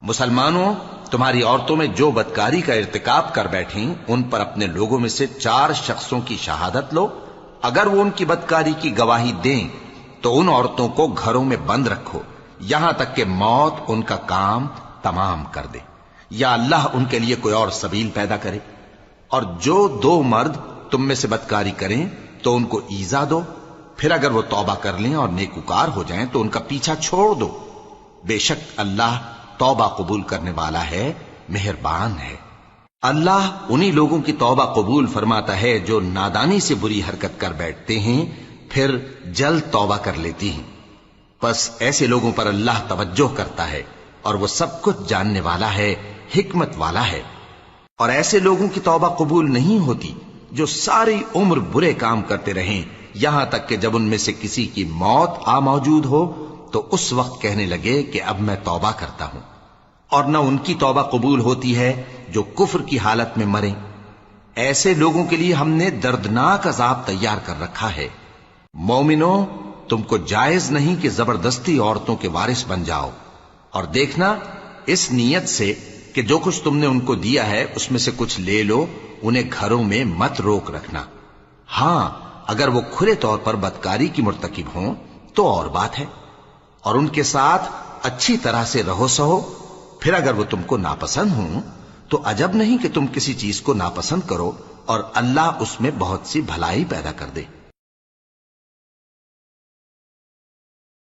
مسلمانوں، تمہاری عورتوں میں جو بدکاری کا ارتکاب کر بیٹھیں ان پر اپنے لوگوں میں سے 4 شخصوں کی شہادت لو۔ اگر وہ ان کی بدکاری کی گواہی دیں تو ان عورتوں کو گھروں میں بند رکھو یہاں تک کہ موت ان کا کام تمام کر دے، یا اللہ ان کے لیے کوئی اور سبیل پیدا کرے۔ اور جو 2 مرد تم میں سے بدکاری کریں تو ان کو ایذا دو، پھر اگر وہ توبہ کر لیں اور نیکوکار ہو جائیں تو ان کا پیچھا چھوڑ دو۔ بے شک اللہ توبہ قبول کرنے والا ہے، مہربان ہے۔ اللہ انہی لوگوں کی توبہ قبول فرماتا ہے جو نادانی سے بری حرکت کر بیٹھتے ہیں پھر جلد توبہ کر لیتی ہیں۔ پس ایسے لوگوں پر اللہ توجہ کرتا ہے اور وہ سب کچھ جاننے والا ہے، حکمت والا ہے۔ اور ایسے لوگوں کی توبہ قبول نہیں ہوتی جو ساری عمر برے کام کرتے رہیں یہاں تک کہ جب ان میں سے کسی کی موت آ موجود ہو تو اس وقت کہنے لگے کہ اب میں توبہ کرتا ہوں۔ اور نہ ان کی توبہ قبول ہوتی ہے جو کفر کی حالت میں مریں۔ ایسے لوگوں کے لیے ہم نے دردناک عذاب تیار کر رکھا ہے۔ مومنوں، تم کو جائز نہیں کہ زبردستی عورتوں کے وارث بن جاؤ، اور دیکھنا اس نیت سے کہ جو کچھ تم نے ان کو دیا ہے اس میں سے کچھ لے لو، انہیں گھروں میں مت روک رکھنا۔ ہاں، اگر وہ کھلے طور پر بدکاری کی مرتکب ہوں تو اور بات ہے، اور ان کے ساتھ اچھی طرح سے رہو سہو۔ پھر اگر وہ تم کو ناپسند ہوں تو عجب نہیں کہ تم کسی چیز کو ناپسند کرو، اور اللہ اس میں بہت سی بھلائی پیدا کر دے۔